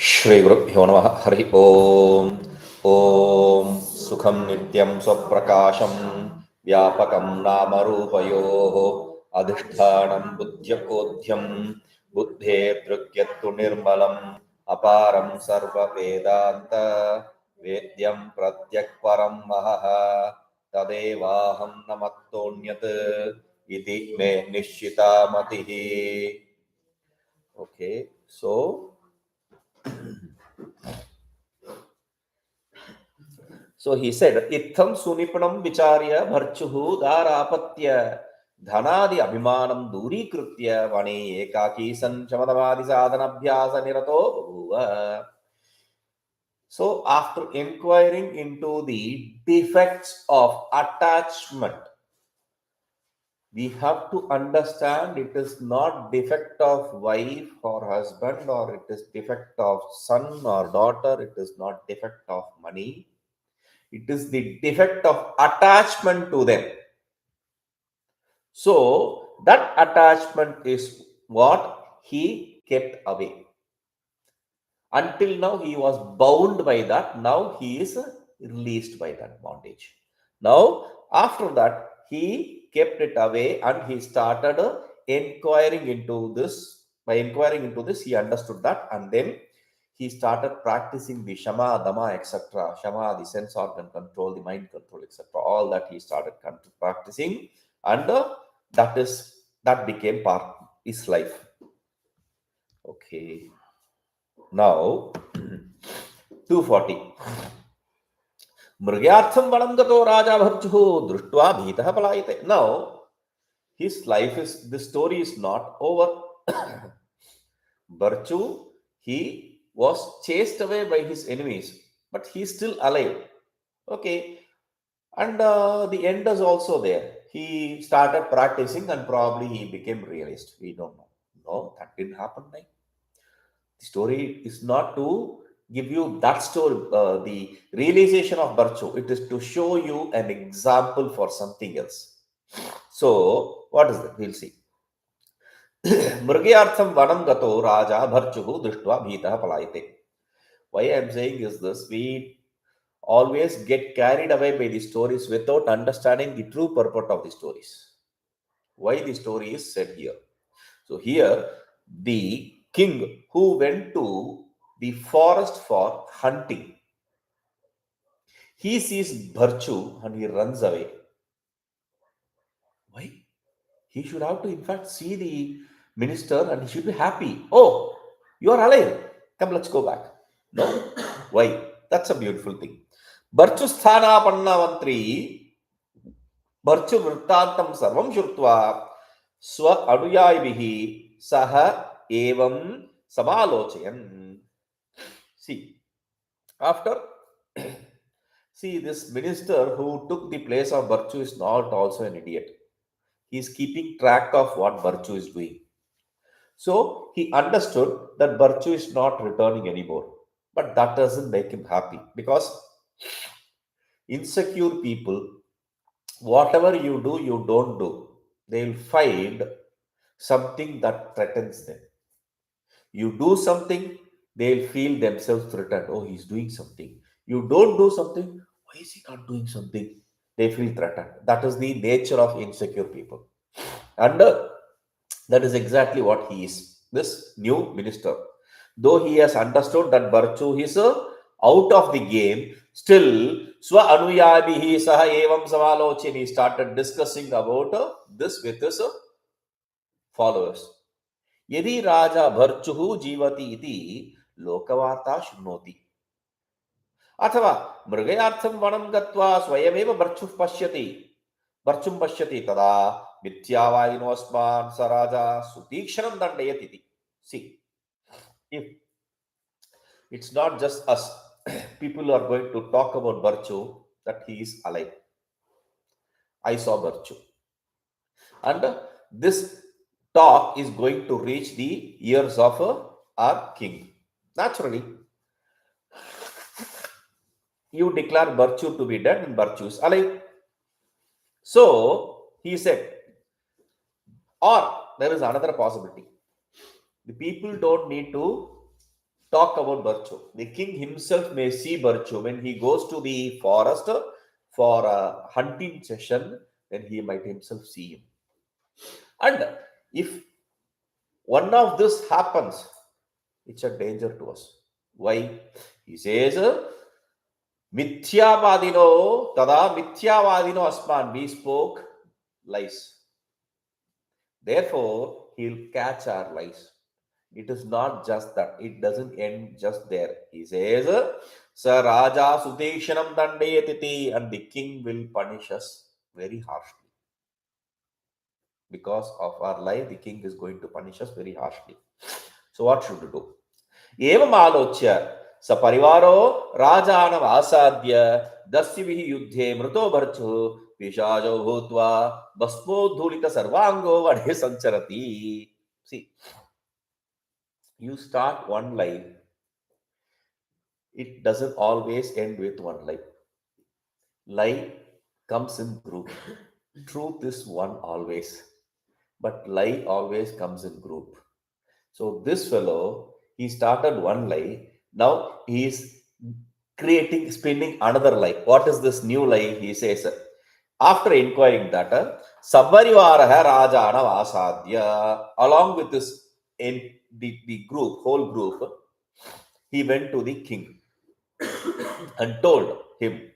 Shri Gurubhyo Namaha Hari Om. Om Sukham Nityam Swaprakasham Vyapakam Namarupayoho Adhishthanam Buddhyakodhyam Buddhe Drukyattu Nirmalam Aparam Sarva Vedanta Vedyam Pratyakparam Mahaha Tadevaham Namattonyat Iti Me Nishchita Matihi. Okay, so he said, Itham Sunipanam Vicharya Bharchuhu Darapatya Dhanadi Abhimanam Duri Krutya Vani Ekaki San Chamadavadi Sadhanabhyasa Nirato Bhuva. So, after inquiring into the defects of attachment, we have to understand it is not defect of wife or husband, or it is defect of son or daughter, it is not defect of money. It is the defect of attachment to them. So that attachment is what he kept away. Until now, he was bound by that. Now he is released by that bondage. Now, after that, he kept it away and he started inquiring into this. By inquiring into this, he understood that, and then he started practicing the Shama, Dama, etc. Shama, the sense organ control, the mind control, etc. All that he started practicing, and that became part of his life. Okay. Now, 240. Mrigyartham vanam gato raja bharchuhu drishtva bhitah palayate. Now, his life is, the story is not over. Bharchu, he was chased away by his enemies, but he is still alive. Okay. And the end is also there. He started practicing and probably he became realist. We don't know. No, that didn't happen. Right? The story is not to give you that story, the realization of Bharchu. It is to show you an example for something else. So, what is that? We'll see. Mrigyartham vanam gato raja bharchuhu drishtva bhitah palayate. Why I am saying is this: we always get carried away by the stories without understanding the true purport of the stories. Why the story is said here. So here, the king who went to the forest for hunting, he sees Bharchu and he runs away. Why? He should have to, in fact, see the minister and he should be happy. Oh, you are alive. Come, let's go back. No. Why? That's a beautiful thing. Bharchu sthana pannavantri Bharchu vrittantam sarvam shurtva swa anuyaivihi saha evam samalochayan. See, after see, this minister who took the place of Bharchu is not also an idiot. He is keeping track of what Bharchu is doing. So he understood that Bharchu is not returning anymore. But that doesn't make him happy, because insecure people, whatever you do, you don't do, they will find something that threatens them. You do something, they'll feel themselves threatened. Oh, he's doing something. You don't do something, why is he not doing something? They feel threatened. That is the nature of insecure people. And that is exactly what he is, this new minister. Though he has understood that Bharchu is out of the game, still, Swa Anuyabhihi Saha Evam Savalochin, he started discussing about this with his followers. Yadi Raja Bharchuhu Jivati iti Lokavarta Shnoti. Athava Mrigayartham Vanam Gatva Swayameva Bharchuh Pashyati. Bharchum Pashyati Tada Mityavadinosman Saraja Sutikshanam Dandayatiti. See, if it's not just us, people are going to talk about Bharchu, that he is alive. I saw Bharchu. And this talk is going to reach the ears of our king. Naturally, you declare Bharchu to be dead and Bharchu is alive. So he said, or there is another possibility. The people don't need to talk about Barchu. The king himself may see Barchu when he goes to the forest for a hunting session, then he might himself see him. And if one of this happens, it's a danger to us. Why? He says, Mithyavadino, tada Mithyavadino Asman, we spoke lies. Therefore, he'll catch our lies. It is not just that. It doesn't end just there. He says, Sir Raja Sudeshanam Dandayatiti, and the king will punish us very harshly. Because of our lie, the king is going to punish us very harshly. So what should we do? Evam alochya saparivaro rajanam asadya dasyavihi yuddhe mruto bharchu pishajo bhutva basmodhulita sarvango vadhe sancharati. See, you start one lie, it doesn't always end with one lie. Lie comes in group. Truth is one always, but lie always comes in group. So this fellow, he started one lie. Now he is spinning another lie. What is this new lie? He says, after inquiring that, Sabarivaraha Rajana Vasadya, along with this in the group, whole group, he went to the king and told him,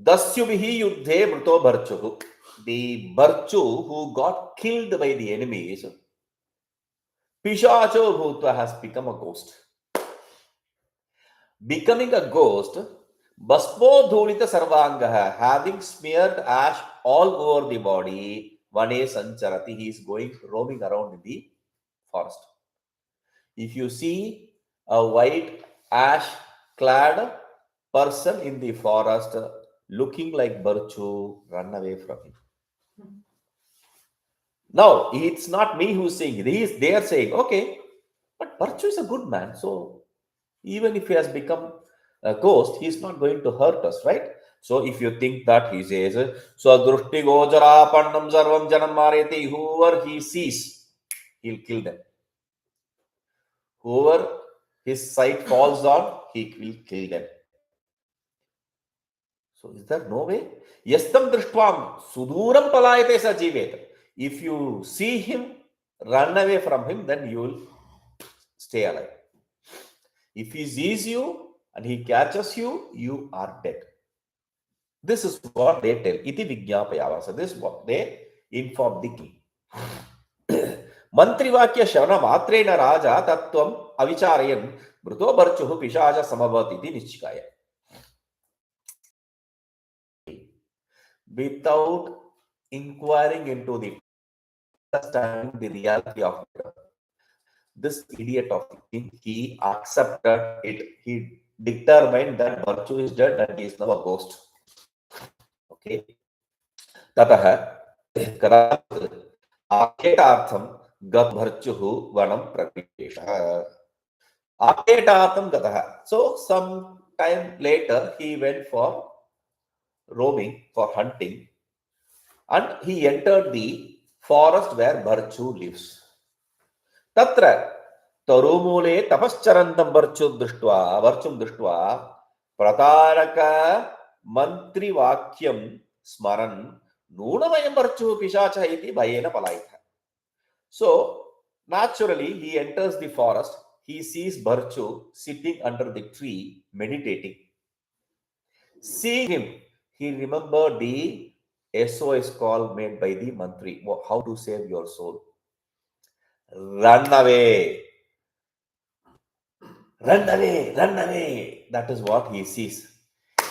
Dasyubihi Yuddhe Mruto Bharchu, the Bharchu who got killed by the enemies, Pishacho Bhutva has become a ghost. Becoming a ghost, Baspo Dhulita Sarvangaha, having smeared ash all over the body, Vane Sancharati, he is roaming around in the forest. If you see a white ash clad person in the forest looking like Barchu, run away from him. Now, it's not me who's saying it. They are saying, okay, but Barchu is a good man. So, even if he has become a ghost, he's not going to hurt us, right? So, if you think that, he says, Swadrushti Gojara Pandam Sarvam Janam Mareti, whoever he sees, he'll kill them. Whoever his sight falls on, he will kill them. So, is there no way? Yastam Drishtvam Suduram Palayate Sajivet. If you see him, run away from him, then you will stay alive. If he sees you and he catches you, you are dead. This is what they tell. Iti Vigyapayavasa. This is what they inform the king. Mantrivakya Shavana Matrena Raja Tattvam Avicharayan Bruto Barchuhu Pishaja Samabhatiti Nichikaya. Without inquiring into the understanding the reality of it, this idiot of the king, he accepted it. He determined that Barchu is dead and he is now a ghost. Okay. Tataha Karat Aketartham Gat Bharchuhu Vanam Prakritesha. Aketartham Gataha. So some time later he went for roaming, for hunting, and he entered the forest where Bharchu lives. Tatra Tarumule Tapascharantam Bharchum Drishtva Prataraka Mantri Vakyam Smaran Nunamayam Bharchu Pishacha iti Bhayena Palaita. So naturally he enters the forest, he sees Bharchu sitting under the tree meditating. Seeing him, he remembered the SOS call made by the Mantri. How to save your soul? Run away. Run away, run away. That is what he sees.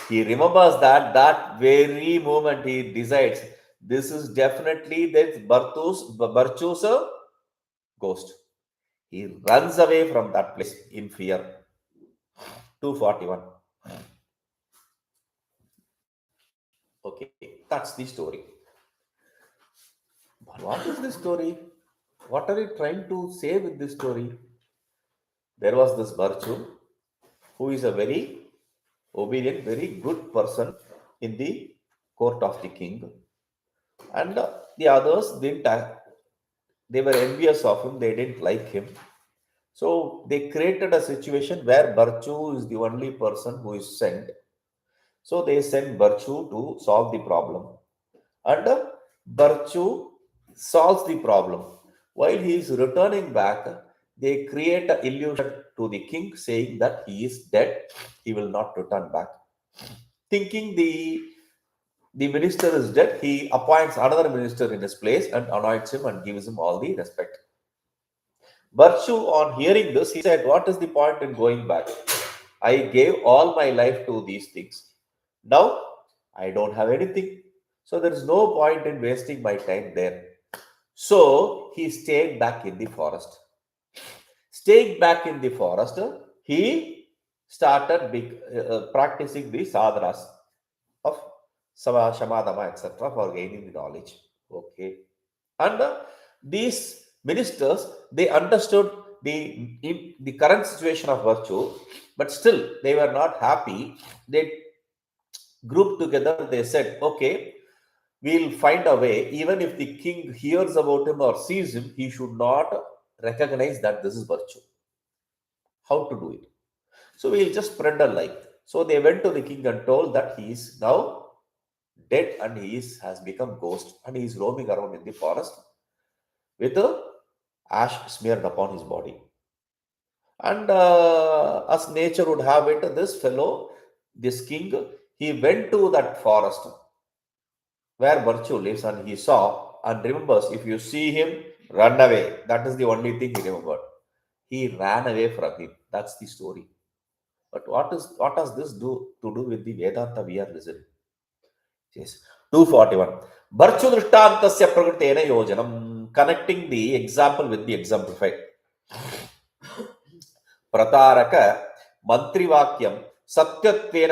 He remembers that very moment he decides, this is definitely that Barchu's ghost. He runs away from that place in fear. 241. Okay, that's the story. But what is this story? What are you trying to say with this story? There was this Barchu, who is a very obedient, very good person in the court of the king. And the others didn't, they were envious of him, they didn't like him. So they created a situation where Barchu is the only person who is sent. So they send Barchu to solve the problem. And Barchu solves the problem. While he is returning back, they create an illusion to the king saying that he is dead, he will not return back. Thinking the minister is dead, he appoints another minister in his place and anoints him and gives him all the respect. Barshu, on hearing this, he said, what is the point in going back? I gave all my life to these things. Now, I don't have anything. So, there is no point in wasting my time there. So, he stayed back in the forest. Staying back in the forest, he started practicing the sadhanas of Shamadama, etc., for gaining the knowledge. Okay. And these ministers, they understood the current situation of virtue, but still they were not happy. They grouped together, they said, okay, we'll find a way. Even if the king hears about him or sees him, he should not recognize that this is virtue. How to do it? So we'll just spread a light. So they went to the king and told that he is now dead and has become ghost and he is roaming around in the forest with a ash smeared upon his body. And as nature would have it, this fellow, this king, he went to that forest where virtue lives and he saw and remembers, if you see him, run away. That is the only thing he remembered. He ran away from him. That's the story. But what does this do with the Vedanta we are listening? Yes. 241. Virtue Drishtantasya Prakritena Yojanam, connecting the example with the exemplified. प्रतारक मंत्रिवाक्यम सत्यत्वेन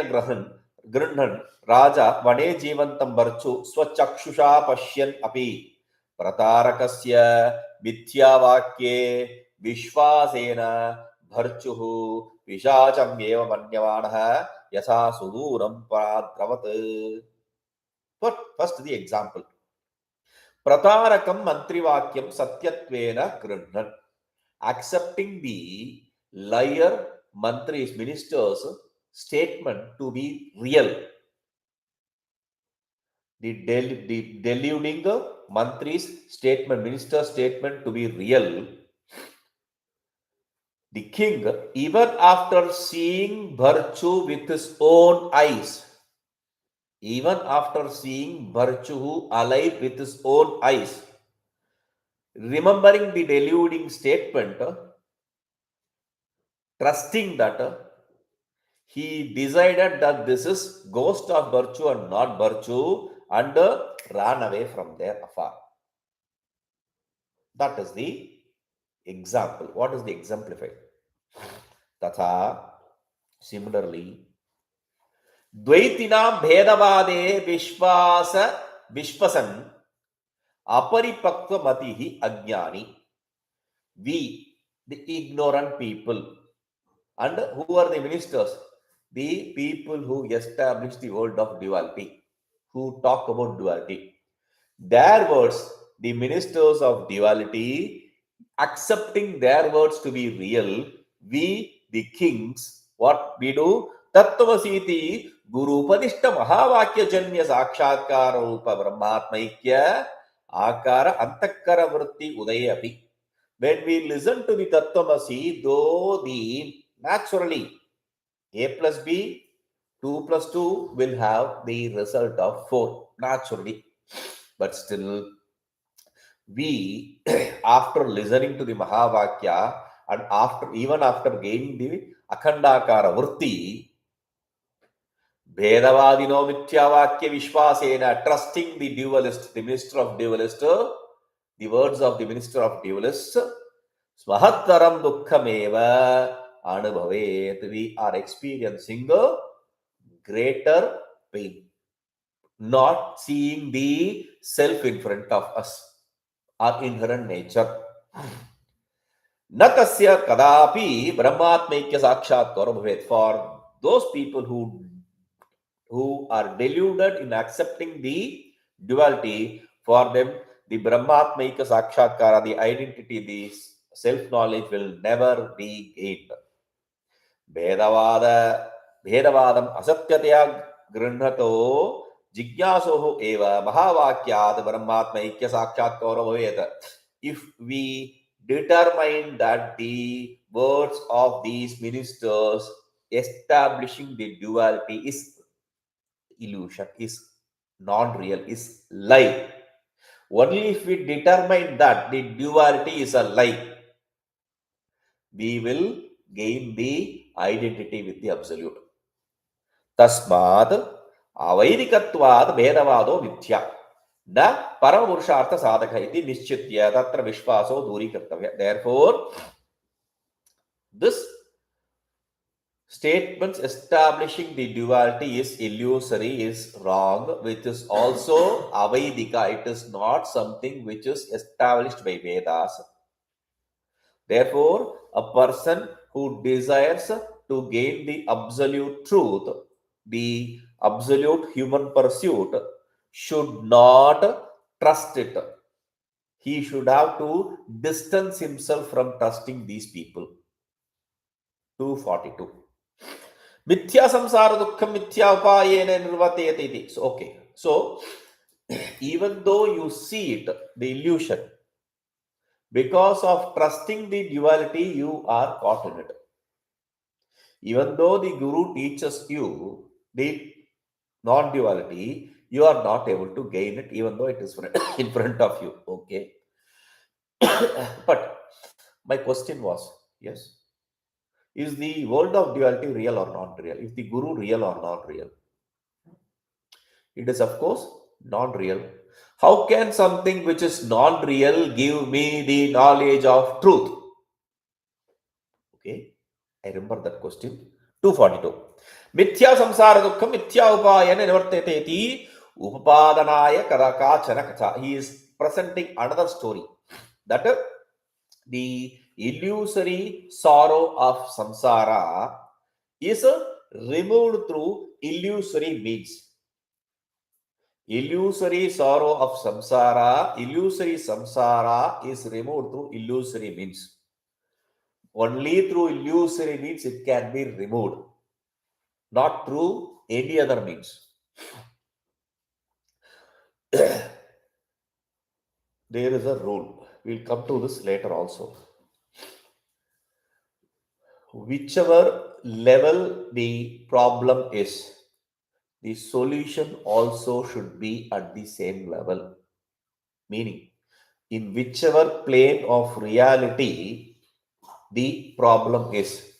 गृह्णन् राजा वने जीवन्तं वर्चु स्वचक्षुषा पश्यन् अपि प्रतारकस्य मिथ्यावाक्ये विश्वासेन भर्चुः पिशाचम् एव मन्यमानः यथा सुदूरं पराद्रवत्. First the example. Pratarakam mantrivakyam satyattvena gृह्णन्, accepting the liar mantris minister's statement to be real. The deluding mantris statement, minister's statement to be real. The king, even after seeing virtue with his own eyes, even after seeing virtue alive with his own eyes, remembering the deluding statement, trusting that he decided that this is ghost of virtue and not virtue and ran away from there afar. That is the example. What is the exemplified? Tatha, similarly, Dvaitinam Bhedavade Vishwasan Aparipakva Matihi Ajnani. We, the ignorant people, and who are the ministers? The people who establish the world of duality, who talk about duality. Their words, the ministers of duality, accepting their words to be real, we, the kings, what we do? Tattvasiti Guru Upadishta Mahavakya Janya Sakshatkara Rupa Brahmatmaikya Akara Antakkara Vritti Udayapi. When we listen to the Tattvamasi, though the naturally A plus B, 2 plus 2 will have the result of 4 naturally. But still, we, after listening to the Mahavakya and even after gaining the Akhandakara Vritti, Bhedavadino Mityavakya Vishwasena, trusting the dualist, the minister of dualist, the words of the minister of dualists, Smahattaram Dukkhameva Anubhavet, we are experiencing a greater pain, not seeing the self in front of us, our inherent nature. Natasya Kadapi Brahmatmaikya Sakshatkara Bhavet. For those people who are deluded in accepting the duality, for them the Brahmatmaika Sakshatkara, the identity, the Self-knowledge will never be gained. भेदवादम असत्यतया गृह्णतो जिज्ञासोः एव महावाक्यात् ब्रह्मात्म ऐक्य साक्षात्कारो भवेत्. If we determine that the words of these ministers establishing the duality is illusion, is non-real, is lie, only if we determine that the duality is a lie, we will gain the identity with the absolute. तस्मात् अवैदिकत्वात् भेदवादो मिथ्या न परमपुरुषार्थ साधक इति निश्चित्य तत्र विश्वासो दूरीकर्तव्यः. Therefore, this statements establishing the duality is illusory, is wrong, which is also avaidika. It is not something which is established by Vedas. Therefore, a person who desires to gain the absolute truth, the absolute human pursuit, should not trust it. He should have to distance himself from trusting these people. 242. Mithya samsara dukkham mithya upayena nirvatayate iti. So, okay. So, even though you see it, the illusion, because of trusting the duality, you are caught in it. Even though the Guru teaches you the non-duality, you are not able to gain it, even though it is in front of you. Okay. But my question was, yes, is the world of duality real or not real? Is the Guru real or not real? It is, of course, non-real. How can something which is non-real give me the knowledge of truth? Okay, I remember that question. 242. Mithya samsara dukkham mithya upayana nivartate iti upadanaya karakachana katha. He is presenting another story, that the illusory sorrow of samsara is removed through illusory means. Illusory sorrow of samsara, illusory samsara is removed through illusory means. Only through illusory means it can be removed, not through any other means. There is a rule. We'll come to this later also. Whichever level the problem is, the solution also should be at the same level. Meaning, in whichever plane of reality the problem is,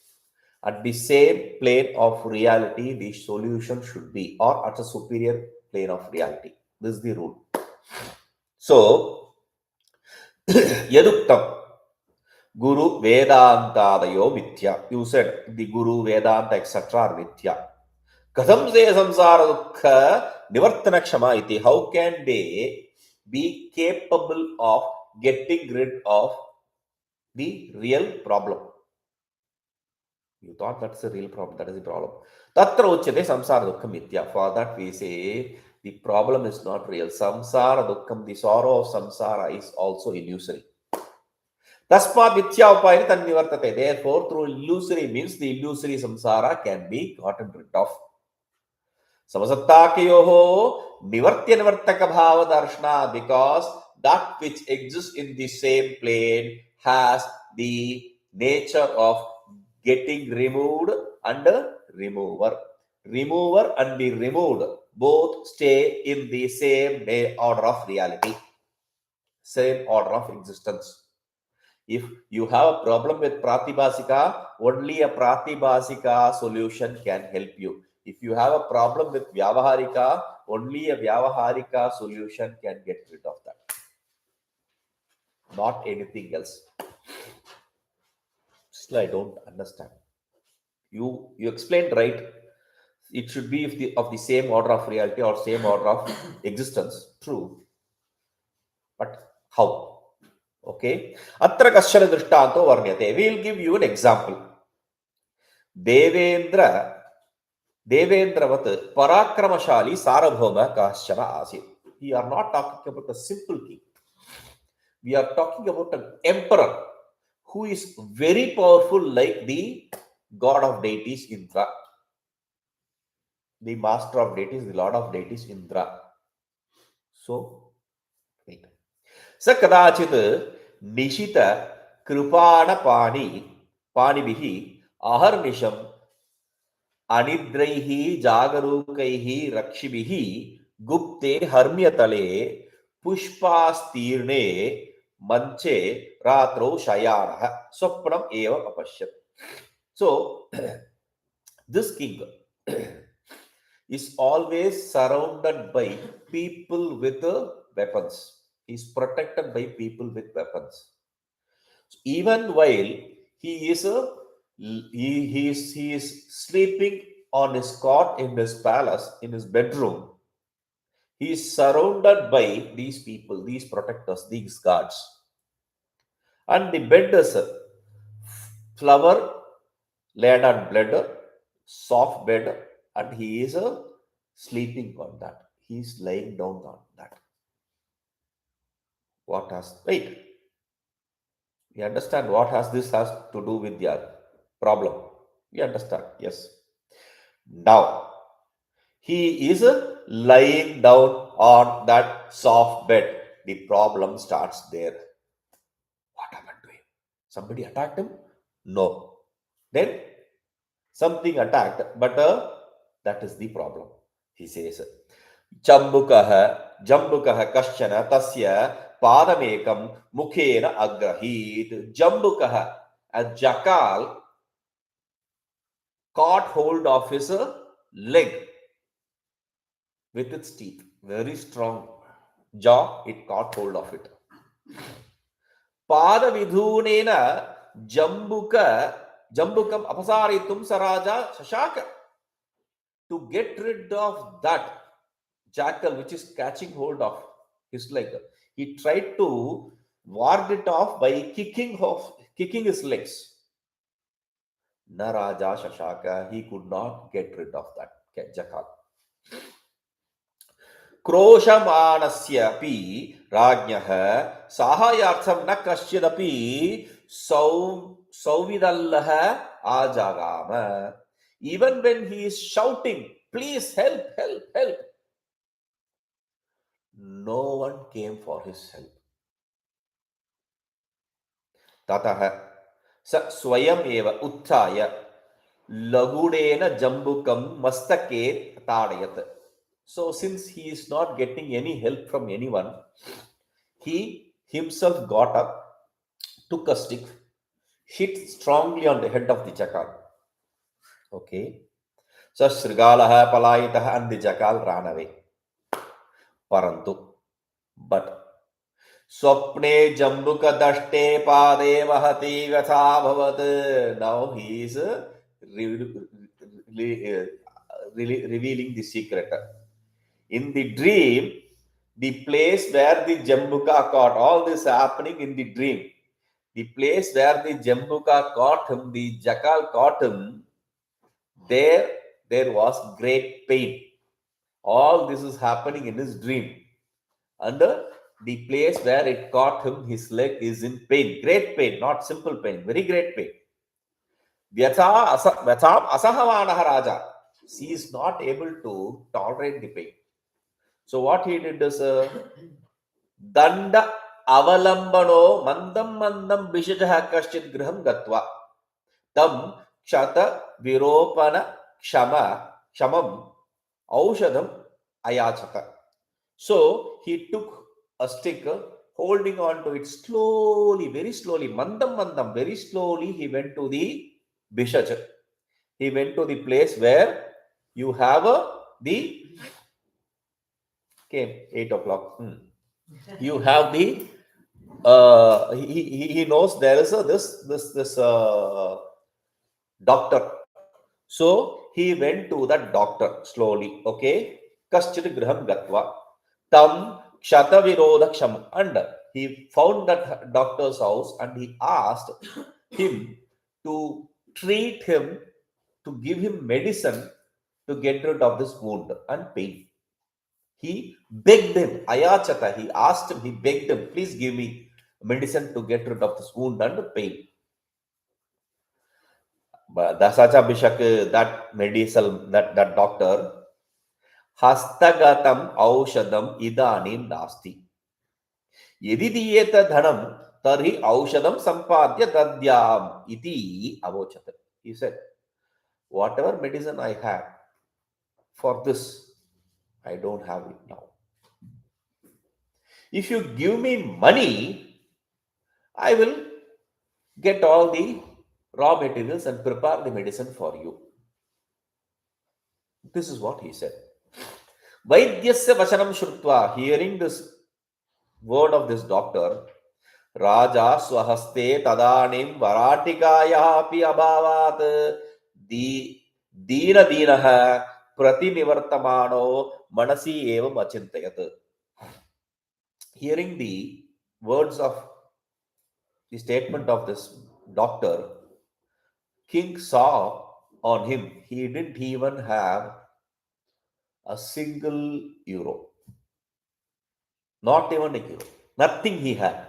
at the same plane of reality the solution should be, or at a superior plane of reality. This is the rule. So, yaduktam Guru Vedantadayo Mithya. You said the Guru, Vedanta, etc. are Mithya. Katham se samsara dukkha nivartana kshama iti. How can they be capable of getting rid of the real problem? You thought that's the real problem. That is the problem. Tatra uchyate samsara dukkham mithya. For that we say the problem is not real. Samsara dukkham, the sorrow of samsara is also illusory. Tasmat mithya upayana tan nivartate. Therefore, through illusory means the illusory samsara can be gotten rid of. Samasattakyoho nivartya nivartaka bhava darshana, because that which exists in the same plane has the nature of getting removed and remover. Remover and the removed both stay in the same order of reality, same order of existence. If you have a problem with Pratibhasika, only a Pratibhasika solution can help you. If you have a problem with Vyavaharika, only a Vyavaharika solution can get rid of that. Not anything else. Still, I don't understand. You explained right. It should be of the same order of reality or same order of existence. True. But how? Okay. Atra kasyana drishtanto varnyate. We will give you an example. Devendravat parakramashali sarabhoma kasyana asit. We are not talking about a simple king. We are talking about an emperor who is very powerful like the god of deities Indra, the master of deities, the lord of deities Indra. So, wait. Sa kadachit nishita kripana panibihi aharnisham अनिद्रैः जागरूकैः रक्षिभिः Gupte हर्म्यतले पुष्पास्तीर्णे मंचे रात्रौ शयानः स्वप्नम एव अपश्यत्. So this king is always surrounded by people with weapons. He is protected by people with weapons. Even while he is he is sleeping on his cot in his palace, in his bedroom, he is surrounded by these people, these protectors, these guards, and the bed is a flower laid on bed, soft bed, and he is sleeping on that, he is laying down on that. What has, wait, you understand what has to do with your problem? You understand? Yes. Now he is lying down on that soft bed. The problem starts there. What happened to him? Somebody attacked him? No. Then something attacked, but that is the problem. He says, Jambukah kaschana tasya padamekam mukhena agrahit. Jambukah, a jackal, caught hold of his leg with its teeth, very strong jaw, it caught hold of it. Pada vidhunena jambukam apasaritum saraja shashaka. To get rid of that jackal which is catching hold of his leg, he tried to ward it off by kicking his legs. Naraja shashaka, he could not get rid of that jackal. क्रोशमानस्यपि राज्ञः साहाय्यार्थं न कश्चिदपि सौविदल्लः आजागाम. Even when he is shouting, please help, help, help, no one came for his help. ततः स स्वयम् एव उत्थाय लघुडेन जम्बुकं मस्तके ताडयत्. So since he is not getting any help from anyone, he himself got up, took a stick, hit strongly on the head of the jackal. Okay. So Srigalaha palayitah, and the jackal ran away. Parantu. But Swapne Jambuka Dashte Pade Vahati Gatha Bhavat. Now he is revealing the secret. In the dream, the place where the Jambuka caught, all this happening in the dream, the place where the Jambuka caught him, the jackal caught him, there was great pain. All this is happening in his dream. And the place where it caught him, his leg is in pain. Great pain, not simple pain, very great pain. Vyatham asahavanaha raja. He is not able to tolerate the pain. So what he did is Danda avalambano mandam bishajah kaschit griham gatva tam kshata viropana shamam aushadam ayachata. So he took a stick, holding on to it slowly, very slowly, mandam, very slowly. He went to the bishaj. He went to the place where you have the 8 o'clock. You have the he knows there is this doctor. So he went to that doctor slowly. Okay, kaschit griham gatva tam kshata virodaksham, and he found that doctor's house and he asked him to treat him, to give him medicine to get rid of this wound and pain. He begged him, ayachata, he asked him, he begged him, please give me medicine to get rid of this wound and pain. But Dasacha Bishak, that medical, that doctor, Hastagatam Aushadam Idanim Nasti. Yedi diyeta dhanam tarhi aushadam sampadya dadyam iti avochata. He said, whatever medicine I have for this, I don't have it now. If you give me money, I will get all the raw materials and prepare the medicine for you. This is what he said. Vaidyasya vachanam shrutva, hearing this word of this doctor, Raja swahaste tadanim varatikaya api abhavat dina dinaha pratinivartamano manasi evam achintayat. Hearing the words of the statement of this doctor, king saw on him, he didn't even have a single euro. Not even a euro. Nothing he had.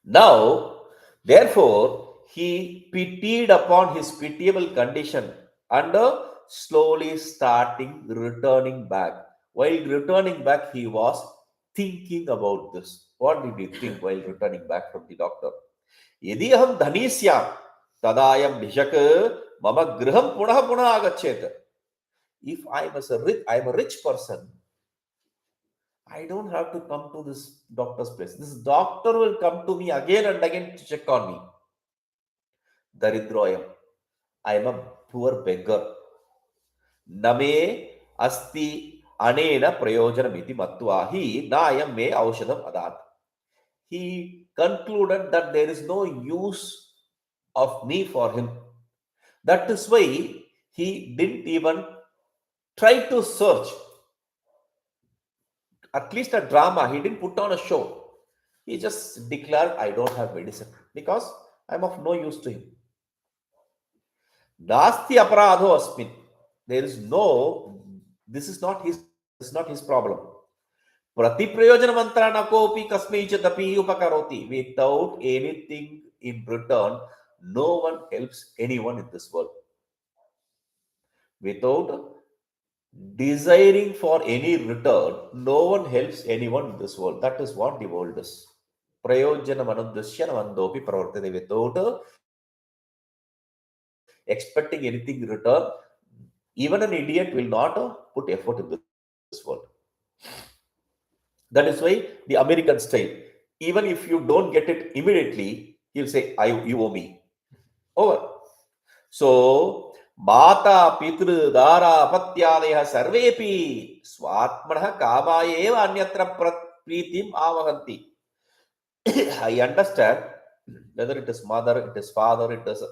Now, therefore, he pitied upon his pitiable condition and slowly starting returning back. While returning back, he was thinking about this. What did he think while returning back from the doctor? Yadi aham dhanisya tadayam bhishak mama griham punah punah agachet. If I am a rich person, I don't have to come to this doctor's place. This doctor will come to me again and again to check on me. Daridroyam. I am a poor beggar. Name asti anena prayojanamiti matvahi nayam me aushadam adat. He concluded that there is no use of me for him. That is why he didn't even try to search. At least a drama, he didn't put on a show. He just declared, I don't have medicine because I'm of no use to him. Nasti aparadho asmin. There is no, this is not his problem. Prati prayojana mantra nakopi kasmei chadapi upakaroti. Without anything in return, no one helps anyone in this world. Without desiring for any return, no one helps anyone in this world. That is what the world is. Prayojana manudashya namandopi pravartate. Without expecting anything in return, even an idiot will not put effort in this world. That is why the American style, even if you don't get it immediately, he'll say, you owe me. Over. So, Mata Pitru Dara Patyadaya Sarvepi Swatmanaha Kamaye Anyatra Pritim Avahanti. I understand whether it is mother, it is father, it is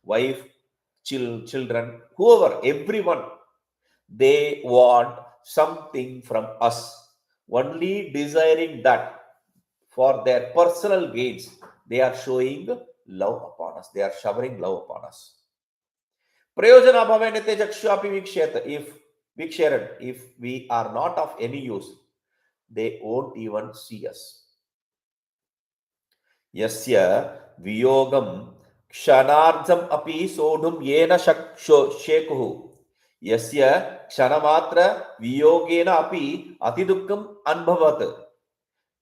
wife, children, whoever, everyone, they want something from us. Only desiring that for their personal gains, they are showing love upon us. They are showering love upon us. Prayojana bhavanete jakshapi viksheta. If we are not of any use, they won't even see us. Yasya viyogam kshanarjam api sodhum yena shekuhu. Yasya kshanamatra viyogena api atidukkam anbhavat.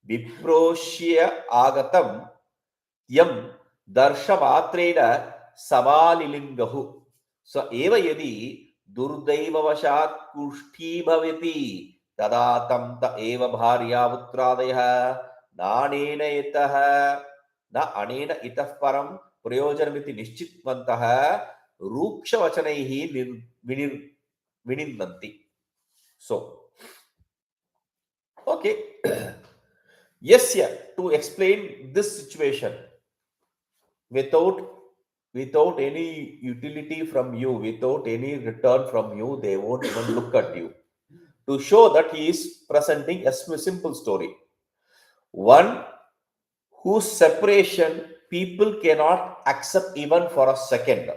Viproshya agatam yam darshamatrena samalilingahu. So eva yadi durdaiva vashat kushti bhavati tadatam ta eva bharya putradaya nanena itaha na anena itah param prayojanamiti nishchitvantaha ruksha vachanaihi vinindanti. So, okay. Yes, yeah, to explain this situation without any utility from you, without any return from you, they won't even look at you. To show that he is presenting a simple story. One whose separation people cannot accept even for a second.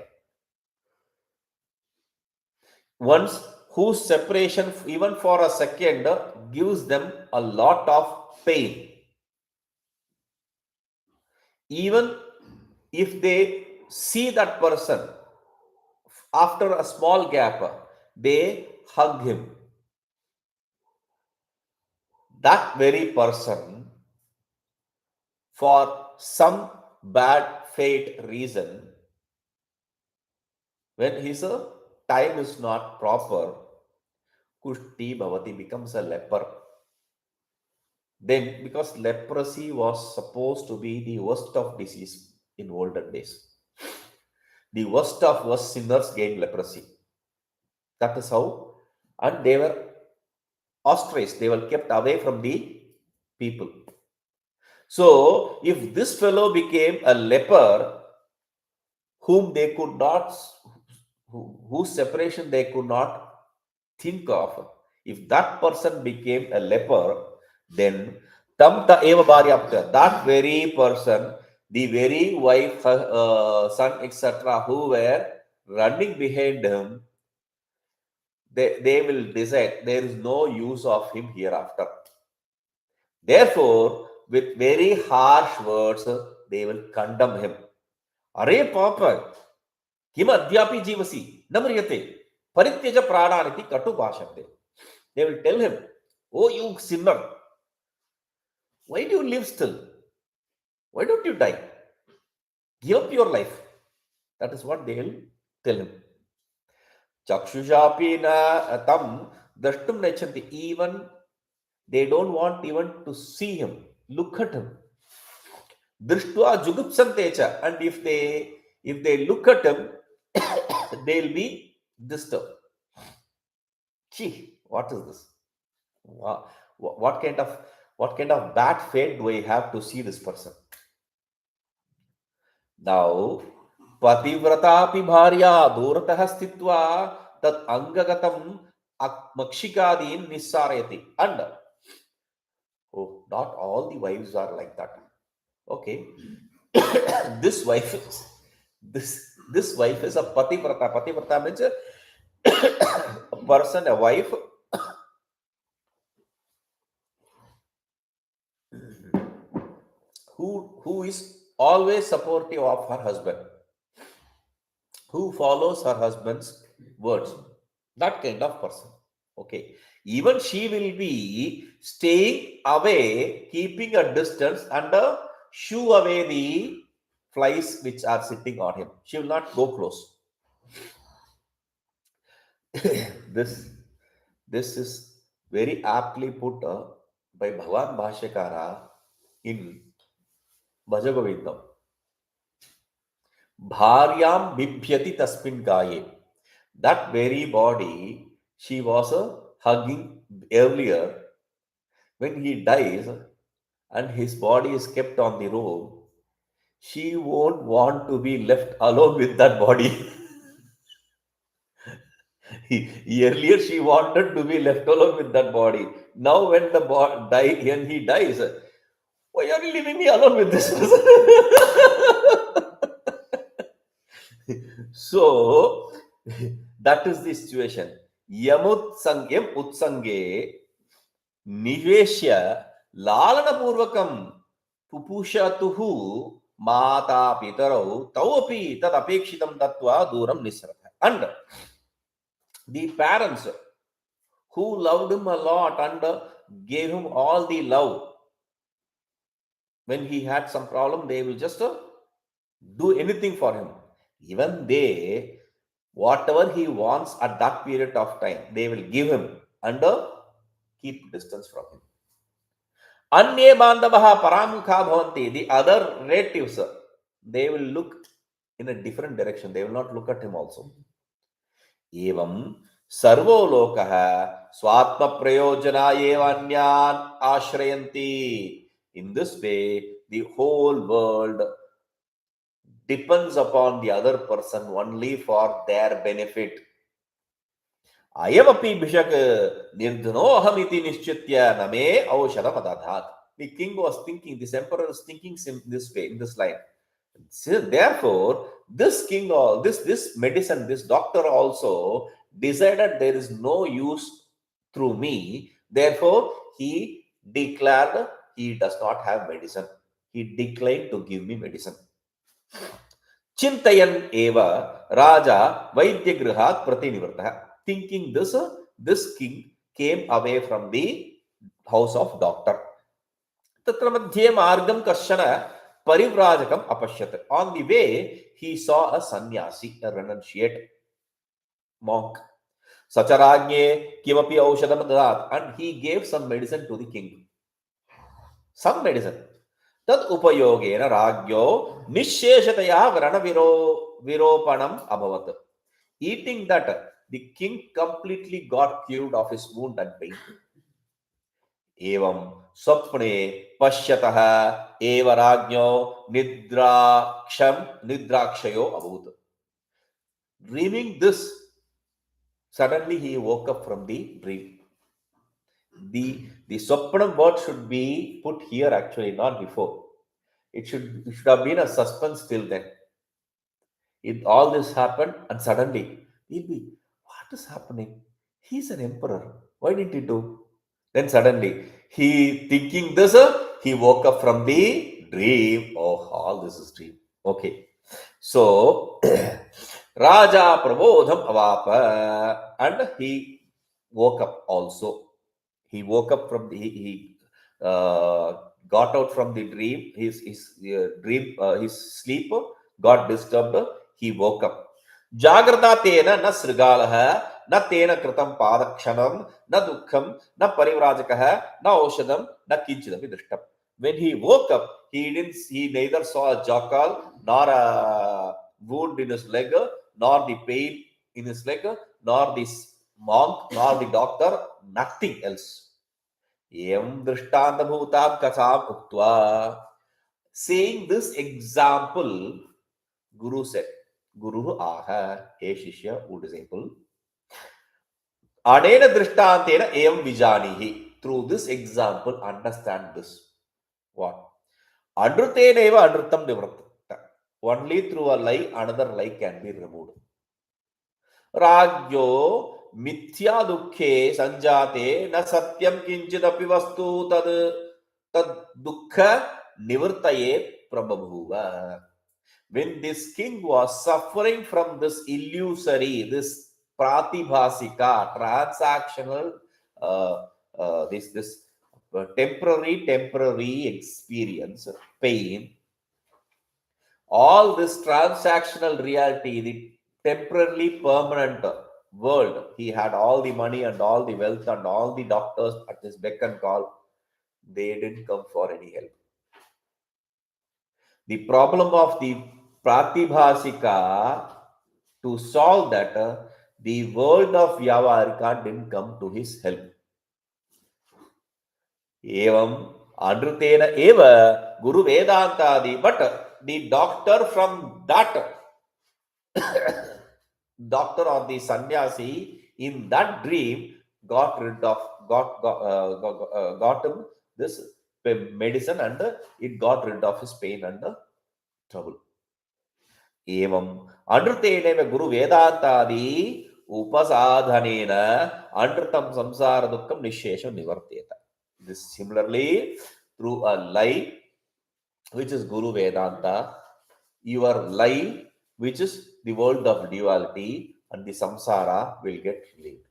Once whose separation even for a second gives them a lot of pain. Even if they see that person After a small gap, they hug him. That very person, for some bad fate reason, when his time is not proper, Kushti Bhavati becomes a leper. Then, because leprosy was supposed to be the worst of disease in olden days, the worst of worst sinners gained leprosy. That is how, and they were ostracized, they were kept away from the people. So, if this fellow became a leper, whom they could not, whose separation they could not think of, if that person became a leper, then tamta eva bharyapta, that very person, the very wife, son, etc., who were running behind him, they will decide there is no use of him hereafter. Therefore, with very harsh words, they will condemn him. Are papa, किम अद्यापि जीवसि न म्रियते परित्यज प्राणानिति कटु भाषन्ते. They will tell him, oh you sinner, why do you live still? Why don't you die? Give up your life. That is what they will tell him. Chakshushapi na tam drashtum nechanti. Even they don't want even to see him, look at him. Drishtva jugupsante cha. And if they look at him, they'll be disturbed. Gee, what is this? Wow. What kind of bad fate do I have to see this person? Now, pativratapi bharya duratah sthitva tat angagatam makshikadin nissarayati. And oh, not all the wives are like that. Okay, this wife is this wife is a pativrata. Pativrata means a person, a wife who is always supportive of her husband, who follows her husband's words. That kind of person. Okay. Even she will be staying away, keeping a distance, and shoo away the flies which are sitting on him. She will not go close. this this is very aptly put by Bhagavan Bhashyakara in Bhajagovindam. Bharyam bibhyati tasmin gaye. That very body she was hugging earlier, when he dies and his body is kept on the road, she won't want to be left alone with that body. Earlier she wanted to be left alone with that body. Now when when he dies, why are you leaving me alone with this person? So that is the situation. Yamutsangyam utsange niveshya lalanapurvakam pupushatuhu mata pitarau tauapi tad apekshitam tatva duram nisratha. And the parents who loved him a lot and gave him all the love, when he had some problem, they will just do anything for him. Even they, whatever he wants at that period of time, they will give him and keep distance from him. Anye bandavaha paramukha bhavanti. The other relatives, they will look in a different direction. They will not look at him also. Evam sarvo lokaha swatma prayojana evanyan ashrayanti. In this way, the whole world depends upon the other person only for their benefit. Ayamapi bhishak nirdhano ahamiti nishchitya name aushadam adadhat. The king was thinking, this emperor is thinking in this way, in this line. So therefore, this king or this medicine, this doctor also decided there is no use through me. Therefore, he declared he does not have medicine. He declined to give me medicine. Chintayan eva Raja Vaidyagrihat Pratinivrtah. Thinking this king came away from the house of doctor. Tatra madhye margam kashana parivrajakam apashyat. On the way, he saw a sannyasi, a renunciate monk. Sacharagye kimapi aushadam dadat, and he gave some medicine to the king. Some medicine. Tad upayogena ragyo nisheshataya viropanam abhavat. Eating that, the king completely got cured of his wound and pain. एवं स्वप्ने पश्यतः एव राज्ञो निद्राक्षयो अभूत. Dreaming this, suddenly he woke up from the dream. The swapnam word should be put here actually, not before. It should have been a suspense till then. All this happened, and suddenly he'll be, what is happening? He's an emperor. Why didn't he do? Then suddenly he thinking this, he woke up from the dream. Oh, all this is dream. Okay. So Raja Prabodham Avapa, and he woke up also. He woke up from the, he got out from the dream. His dream, his sleep got disturbed. He woke up. Jagrata tena na srigalaha na tena kritam padakshanam na dukkham na parivrajakaha na oshadam na kinchidapi drishtam. When he woke up, he neither saw a jackal nor a wound in his leg, nor the pain in his leg, nor the monk, nor the doctor, nothing else. Evam drishtanta bhutam kasam uktva. Saying this example, Guru said, Guru aha, hey Shishya, O disciple, Anena drishtantena evam vijanihi. Through this example, understand this. What? Andrutena eva andrutam nivratta. Only through a lie, another lie can be removed. Ragyo mithya dukhe sanjate na satyam kinchidapi vastu tad dukkha nivartaye prabhuva. When this king was suffering from this illusory, this pratibhasika, transactional, this temporary experience, pain, all this transactional reality, the temporarily permanent world, he had all the money and all the wealth and all the doctors at his beck and call. They didn't come for any help. The problem of the pratibhasika, to solve that, the world of Vyavarika didn't come to his help. Evam Andrutena eva Guru Vedantadi, but the doctor from that doctor or the sannyasi in that dream got him this medicine, and it got rid of his pain and trouble. Evam Andruteneva Guru Vedantadi Upasadhanena Andrutam Samsara Dukkam Nishesham Nivarteta. This similarly, through a lie, which is Guru Vedanta, your lie, which is the world of duality, and the samsara will get relieved.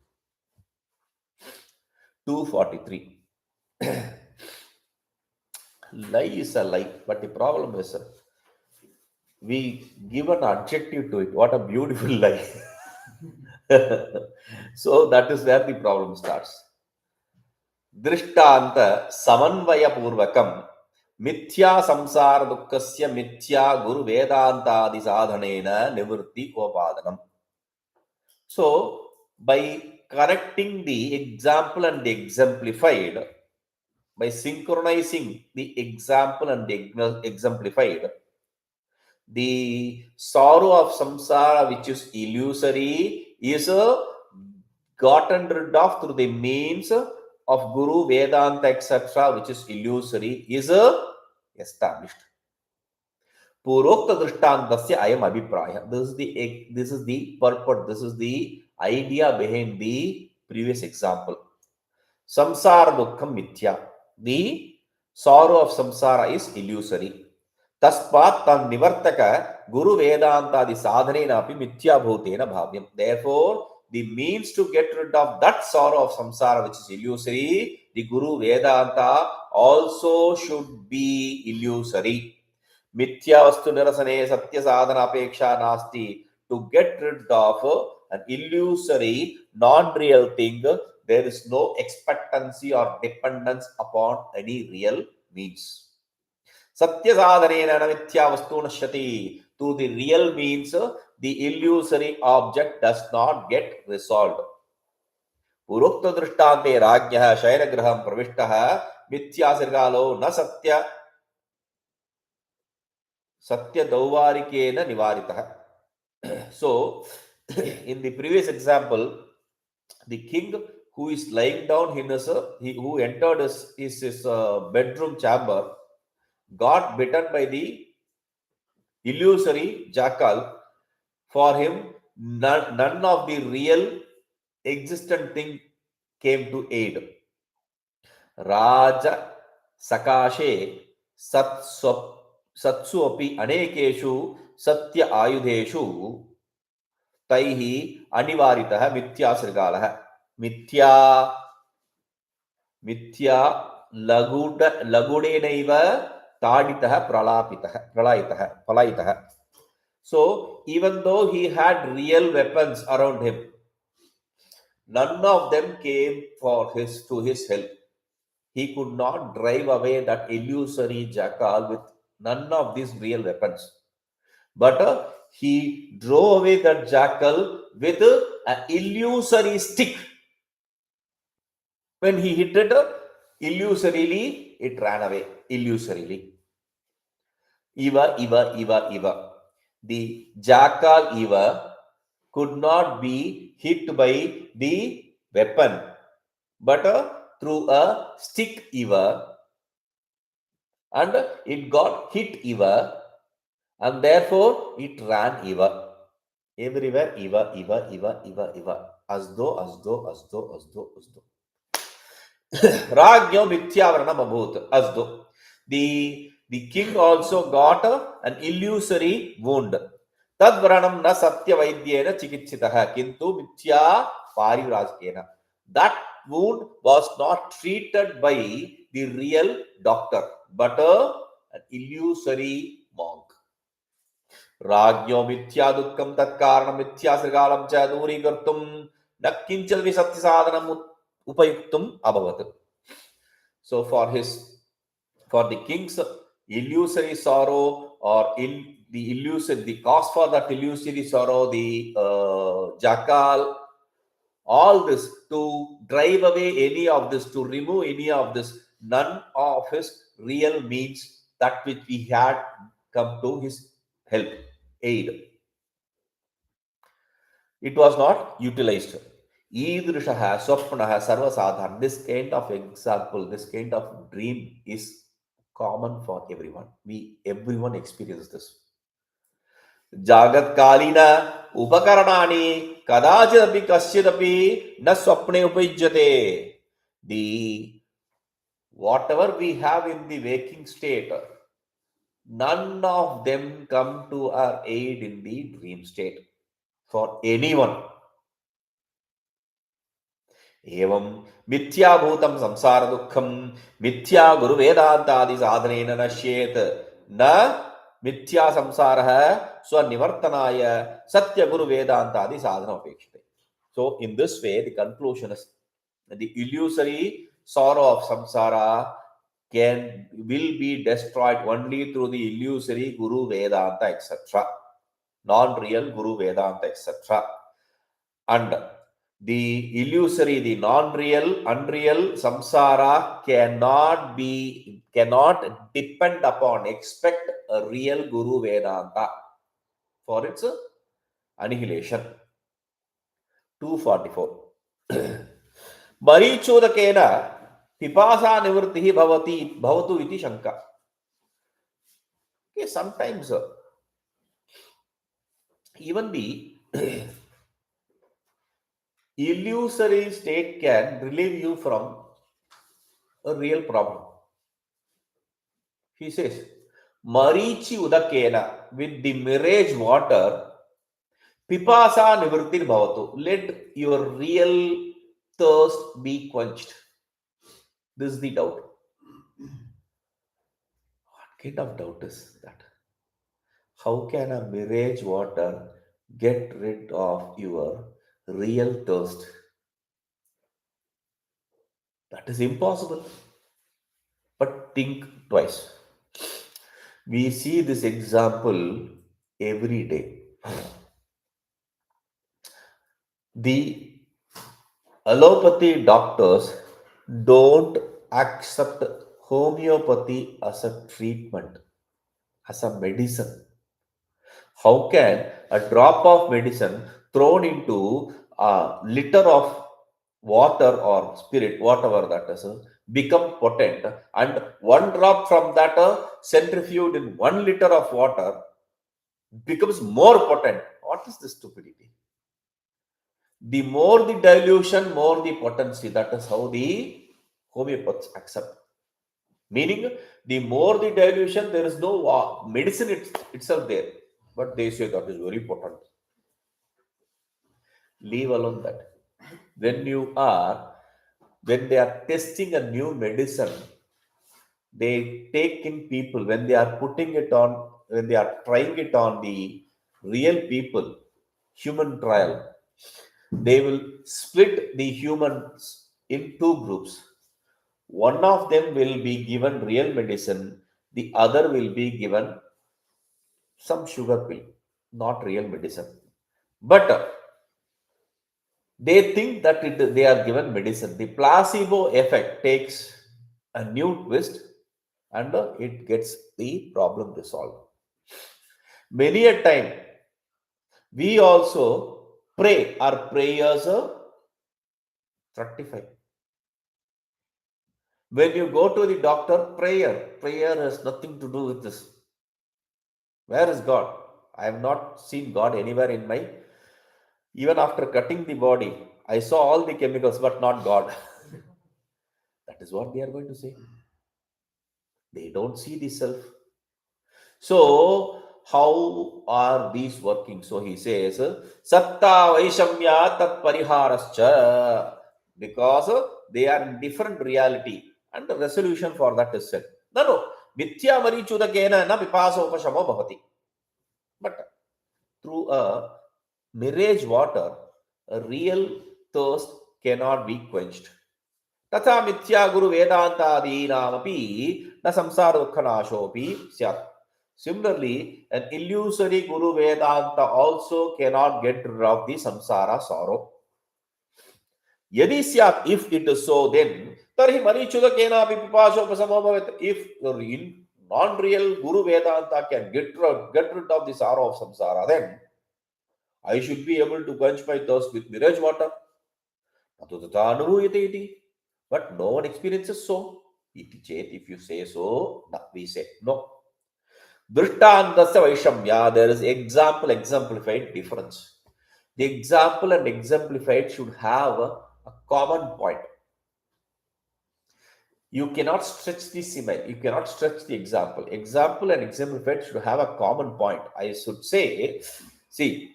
243. Lie is a lie, but the problem is we give an adjective to it. What a beautiful lie. So that is where the problem starts. Drishtanta samanvaya purvakam mithya samsara dukkasya mithya guru vedantadi sadhanena nivritti upadanam. So, by correcting the example and the exemplified, by synchronizing the example and the exemplified, the sorrow of samsara, which is illusory, is gotten rid of through the means of Guru, Vedanta, etc., which is illusory, is established. Purokta drishtantasya ayam abhipraya. This is the purport. This is the idea behind the previous example. Samsara dukkham mithya. The sorrow of samsara is illusory. तस्मात् तन् निवर्तक गुरु वेदांतादि साधनेन अपि मिथ्याभूतेन भाव्यम. Therefore, the means to get rid of that sorrow of samsara which is illusory, the guru vedanta also should be illusory. Mithya vastu nirasane satya sadhana apeksha nasti. To get rid of an illusory, non-real thing, there is no expectancy or dependence upon any real means. Satya sadhanena na mithya vastu nashyati. Through the real means, the illusory object does not get resolved. पूर्वोक्त दृष्टान्ते राज्ञः शयनगृहं प्रविष्टः मिथ्यासृगालो न सत्य दौवारिकेन निवारितः. So, in the previous example, the king who is lying down in his, who entered his bedroom chamber, got bitten by the illusory jackal. For him, none of the real existent thing came to aid. Raja Sakashe Satsu api Anekeshu Satya Ayudheshu Taihi Anivaritah Mithya Srigalah. Mithya Lagudenaiva Taditah Pralayitah. So, even though he had real weapons around him, none of them came to his help. He could not drive away that illusory jackal with none of these real weapons. But he drove away that jackal with an illusory stick. When he hit it illusorily, it ran away illusorily. Iva. The jackal Eva could not be hit by the weapon, but through a stick Eva, and it got hit Eva, and therefore it ran Eva. Everywhere Eva. As though. Ragyo Mithyavarana Abhut. As though. The king also got an illusory wound. Tadvaranam na satya vaidyena chikitsitaha kintu mithya parivrajkena. That wound was not treated by the real doctor, but an illusory monk. Ragyo mithya dukkam tatkaranam mithya srigalam cha दूरीकर्तुं न किंचन सत्य साधनम upayuktum abhavat. So for the king's illusory sorrow, or the cause for that illusory sorrow, the jackal, all this, to drive away any of this, to remove any of this, none of his real means that which he had come to his help, aid. It was not utilized. Idrishaha, Swapnaha, Sarvasadhan. This kind of example, this kind of dream is common for everyone. Everyone experiences this. Jagat Kalina Upakarani Kadachidapi Kaschidapi Na Swapne Upajyate. The whatever we have in the waking state, none of them come to our aid in the dream state for anyone. एवं मिथ्याभूतं संसार दुःखं मिथ्या गुरु वेदांतादि साधनेन नश्येत न मिथ्या संसारः स्वनिवर्तनाय सत्य गुरु वेदांतादि साधन अपेक्षते. So in this way the conclusion is the illusory sorrow of samsara will be destroyed only through the illusory guru vedanta etc., non-real guru vedanta etc., and the illusory, the non-real, unreal samsara cannot depend upon, expect a real guru vedanta for its annihilation. 244. Marichodakena pipasa nivrittihi bhavatu iti shanka. Okay, sometimes even the illusory state can relieve you from a real problem. He says, Marichi udakena, with the mirage water, pipasa nivrittir bhavatu. Let your real thirst be quenched. This is the doubt. What kind of doubt is that? How can a mirage water get rid of your real thirst? That is impossible. But think twice. We see this example every day. The allopathy doctors don't accept homeopathy as a treatment, as a medicine. How can a drop of medicine thrown into a liter of water or spirit, whatever that is, become potent, and one drop from that centrifuge in 1 liter of water becomes more potent? What is this stupidity? The more the dilution, more the potency. That is how the homeopaths accept. Meaning, the more the dilution, there is no medicine itself there. But they say that is very potent. Leave alone that. When when they are testing a new medicine, they take in people, when they are putting it on, when they are trying it on the real people, human trial, they will split the humans in two groups. One of them will be given real medicine, the other will be given some sugar pill, not real medicine. But they think that they are given medicine. The placebo effect takes a new twist, and it gets the problem resolved. Many a time, we also pray, our prayers fructify. When you go to the doctor, prayer has nothing to do with this. Where is God? I have not seen God anywhere in my, even after cutting the body, I saw all the chemicals, but not God. That is what they are going to say. They don't see the self. So, how are these working? So he says, Satta Vaishamya Tat Pariharascha, because they are in different reality, and the resolution for that is said. No, Mithya Marichudakena na Pipasa Upashamo Bhavati. But through a mirage water, a real thirst cannot be quenched. तथा मिथ्या गुरु वेदांतादीनामपि न संसार दुःखनाशोऽपि स्यात्. Similarly, an illusory Guru Vedanta also cannot get rid of the samsara sorrow. Yadi syat, if it is so, then tarhi marichudakena api pipasopasamo bhavet. If the non-real Guru Vedanta can get rid of the sorrow of samsara, then I should be able to quench my thirst with mirage water. But no one experiences so. If you say so, we say no. Drishtandasya Vaishamya, there is exemplified difference. The example and exemplified should have a common point. You cannot stretch the simile, you cannot stretch the example. Example and exemplified should have a common point. I should say, see,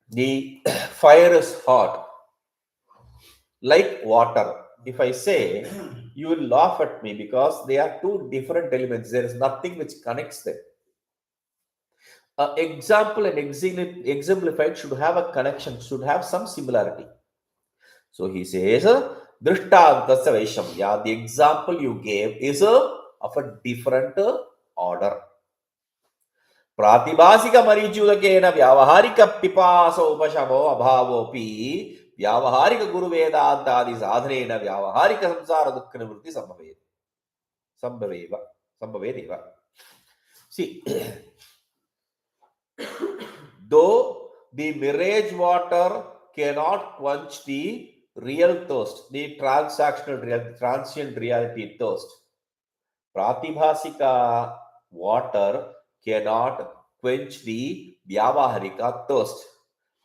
the fire is hot like water. If I say, you will laugh at me because they are two different elements. There is nothing which connects them. Example and exemplified should have a connection, should have some similarity. So he says, Drishtantasya Vaishamya, the example you gave is of a different order. Pratibhasika marichudakena vyavaharika pipasa upashamo abhavopi vyavaharika guru vedantadi sadhanena vyavaharika samsara dukkha nivritti sambhaveva. See, though the mirage water cannot quench the real thirst, the transactional reality, transient reality thirst, Pratibhasika water cannot quench the Vyavaharika thirst.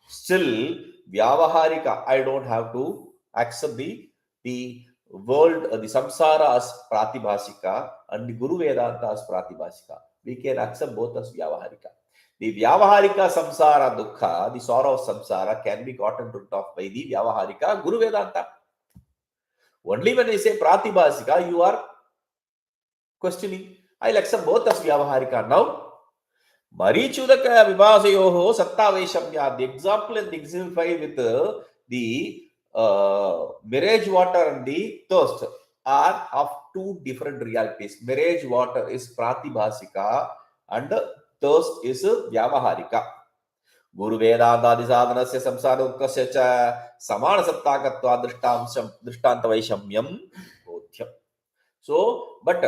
Still, Vyavaharika, I don't have to accept the world, the samsara as Pratibhasika and the Guru Vedanta as Pratibhasika. We can accept both as Vyavaharika. The Vyavaharika samsara dukkha, the sorrow of samsara, can be gotten rid of by the Vyavaharika Guru Vedanta. Only when I say Pratibhasika, you are questioning. I'll accept both as Vyavaharika. Now, Marichudaka Vivasayoho Satta Vaishamya. The example and exemplify with the mirage water and the thirst are of two different realities. Mirage water is Pratibhasika and thirst is Vyavaharika. Guru Vedantadi sadhanasya samsara dukkasya cha samana sattakatva drishtanta vaishamyam bodhyam. So, but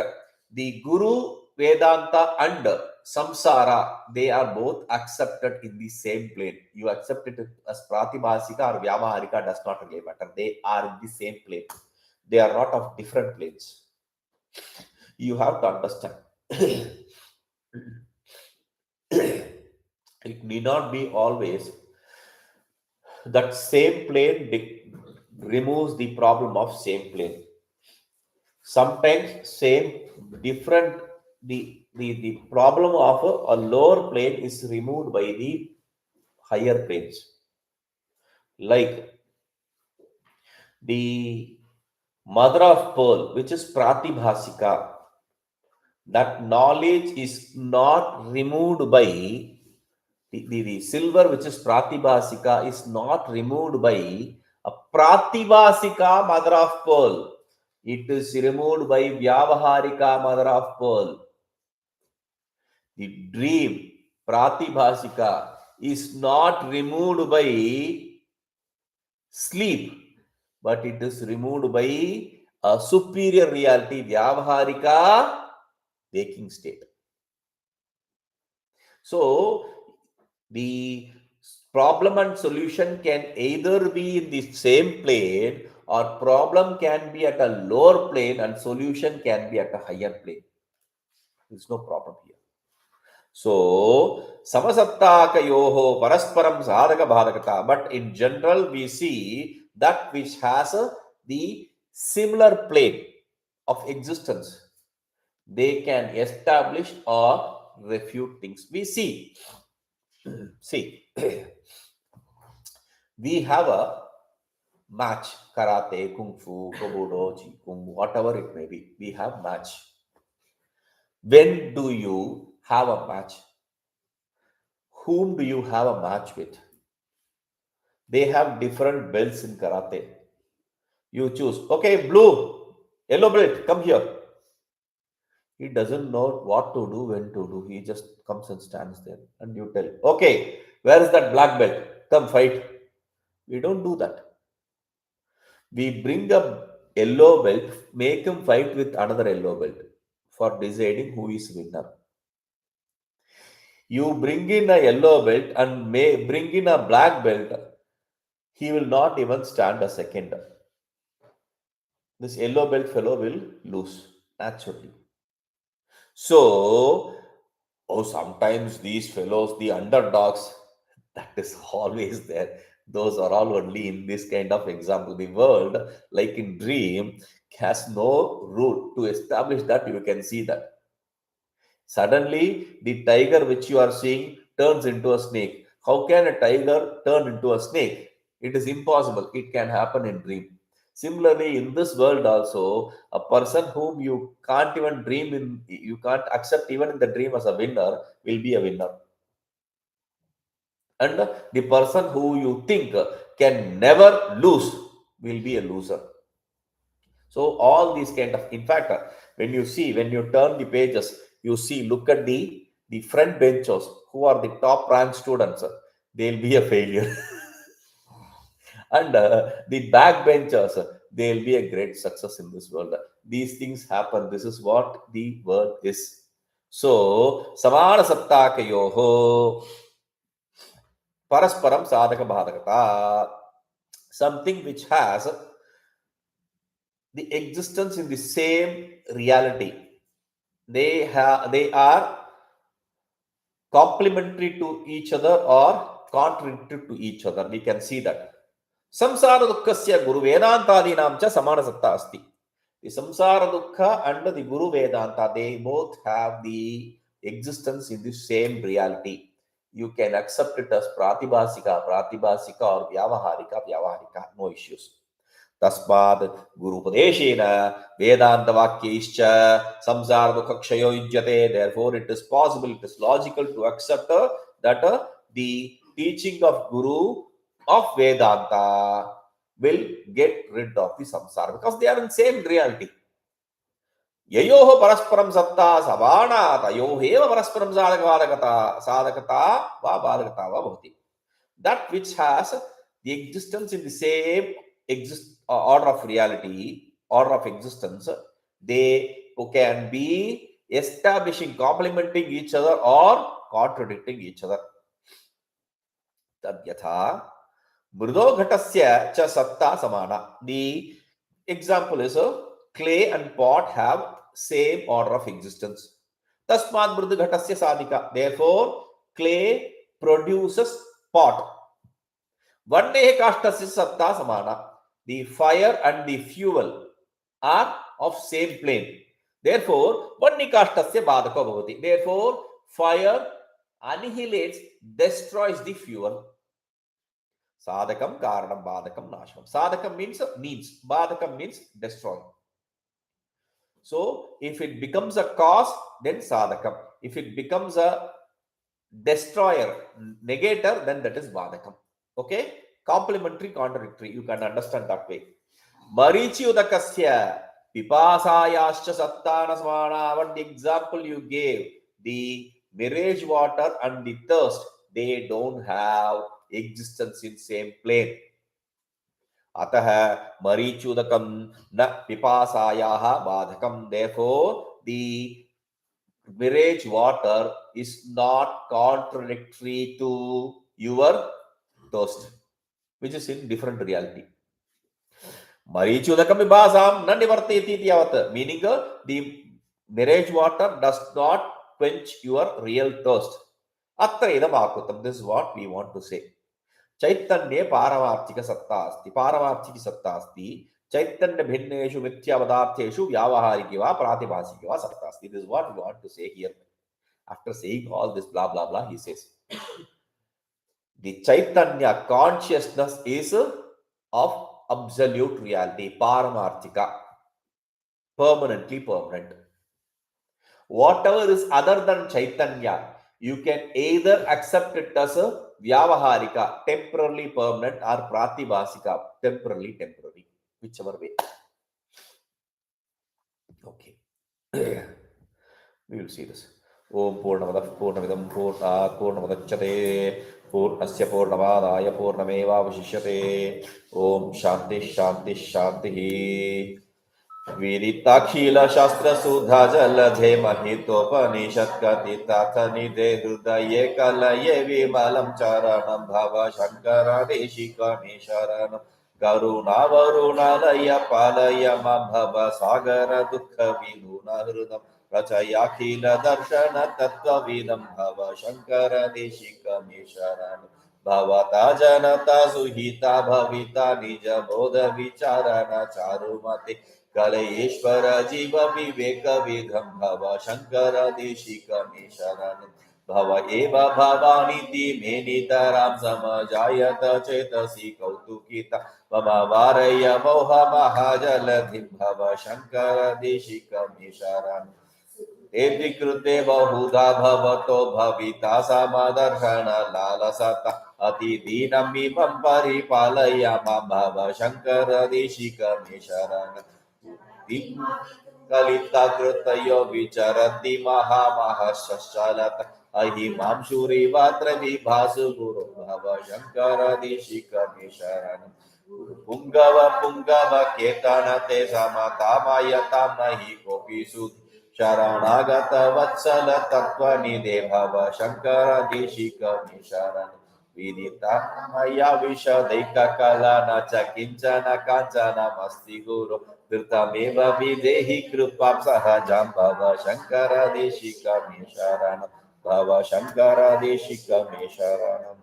the Guru, Vedanta and Samsara, they are both accepted in the same plane. You accept it as Pratibhasika or Vyavaharika does not really matter. They are in the same plane. They are not of different planes. You have to understand. It need not be always that same plane removes the problem of same plane. Sometimes same different the problem of a lower plane is removed by the higher planes. Like the mother of pearl, which is Pratibhasika, that knowledge is not removed by the silver, which is Pratibhasika, is not removed by a Pratibhasika mother of pearl. It is removed by Vyavaharika mother of pearl. The dream, Pratibhasika, is not removed by sleep, but it is removed by a superior reality, Vyavaharika, waking state. So, the problem and solution can either be in the same plane or problem can be at a lower plane and solution can be at a higher plane. There's no problem here. So, Samasattakayoho Parasparam Sadhaka Bhadakata. But in general, we see that which has the similar plane of existence. They can establish or refute things. We see, we have a match, karate, kung fu, kobudo, qigong, whatever it may be. We have match. When do you have a match? Whom do you have a match with? They have different belts in karate. You choose, okay, blue, yellow belt, come here. He doesn't know what to do, when to do. He just comes and stands there. And you tell, okay, where is that black belt? Come fight. We don't do that. We bring a yellow belt, make him fight with another yellow belt for deciding who is winner. You bring in a yellow belt and may bring in a black belt, he will not even stand a second. This yellow belt fellow will lose naturally. So, sometimes these fellows, the underdogs, that is always there. Those are all only in this kind of example. The world, like in dream, has no route to establish that. You can see that. Suddenly, the tiger which you are seeing turns into a snake. How can a tiger turn into a snake? It is impossible. It can happen in dream. Similarly, in this world also, a person whom you can't even dream in, you can't accept even in the dream as a winner, will be a winner. And the person who you think can never lose will be a loser. So all these kind of, in fact, when you turn the pages, you see, look at the front benchers who are the top rank students, they'll be a failure. And the back benchers, they'll be a great success in this world. These things happen. This is what the world is. So, Samana Sattakayoho Parasparam Sadhaka Bhadakata. Something which has the existence in the same reality. They are complementary to each other or contradictory to each other. We can see that. Samsara dukkasya Guru Vedantadinam cha samana satta asti. The samsara dukkha and the Guru Vedanta, they both have the existence in the same reality. You can accept it as pratibhasika, or vyavaharika, no issues. तस्माद् गुरुपदेशेन वेदान्तवाक्यैश्च संसारदुःखक्षयो युज्यते. Therefore, it is possible, it is logical to accept that the teaching of Guru of Vedanta will get rid of the samsara because they are in same reality. ययोः परस्परं सत्ता savanna तयोः एव परस्परं साधकता वा बाधकता वा भवति. That which has the existence in the same order of reality, order of existence, they can be establishing, complementing each other or contradicting each other. Tadyatha mrudo ghatasya cha satta samana. The example is clay and pot have same order of existence. Tasmad mrudu ghatasya sadhika. Therefore, clay produces pot. Vandehe kashtasya satta samana. The fire and the fuel are of same plane. Therefore, vanni kashtasya badako bhavati. Therefore, fire annihilates, destroys the fuel. Sadhakam karanam badakam nasham. Sadhakam means badakam means destroy. So, if it becomes a cause, then sadhakam. If it becomes a destroyer, negator, then that is badakam. Okay? Complementary, contradictory. You can understand that way. Marichi udakasya pipasayascha sattana smana. What the example you gave, the mirage water and the thirst, they don't have existence in same plane. Atah marichudakam na pipasayaha badhakam. Therefore, the mirage water is not contradictory to your thirst, which is in different reality. Marichudakam vibhasam na nivarteti yavat. Meaning the mirage water does not quench your real thirst. Atra idam akutam. This is what we want to say. चैतन्ये पारमार्थिक सत्ता अस्ति. पारमार्थिक सत्ता अस्ति. चैतन्य भिन्नेषु मिथ्या पदार्थेषु व्यावहारिकी वा प्रातिभासिकी वा सत्ता अस्ति. This is what we want to say here. After saying all this blah blah blah, he says the Chaitanya consciousness is of absolute reality, paramarthika, permanently permanent. Whatever is other than Chaitanya, you can either accept it as a vyavaharika, temporarily permanent, or pratibhasika, temporarily temporary, whichever way. Okay. We will see this. Om Purnamadav Purnamidam Purnamudachyate Purnasya Purnamādāya Purnamevāvashishyate. Om Shanti Shanti Shanti. Viditākhila Shastra Sudha Jaladhe Mahitopanishad Katithatha Nidhe Hrudaye Kalaye Vimalam Charanam Bhava Shankara Deshika Nisharanam Garuna Varunalaya Palaya Mambhava Sagara Dukha Vinuna Hrudam Rachayakila Darshana Tattva Vidam Bhava Shankara Deshika Nisharanam Bhavata Janata Suhita Bhavita Nija Bodha Vicharana Charumate Kalayeshvara Jiva Viveka Vidham Bhava Shankara Deshika Nisharanam Bhava Eva Bhavaniti Menitaram Samajayata Chetasi Kautukita Mama Varaya Moha Mahajaladhim Bhava Shankara Deshika Nisharanam Edvikrute Bahuda Bhavato Bhavita Samadarshana Lalasata Ati Dinam Mimam Paripalaya Bhava Shankara Deshika Nisharanam Kalita Krutayo Vicharati Maha Mahashashalata Ahimam Shuri Vatra Vibhasu Guru Bhava Shankara Deshika Nisharanam Pungava Ketana Te Samata Mayata Nahi Kopi Sudhi Sharanagata Vatsala Tattva Nidhe Bhava Shankara Deshika Nisharanam Vidita Maya Vishadaika Kalana Chakinchana Kanchana Masti Guru Virtameva Videhi Krupam Sahajam Bhava Shankara Deshika Nisharanam Bhava Shankara Deshika Nisharanam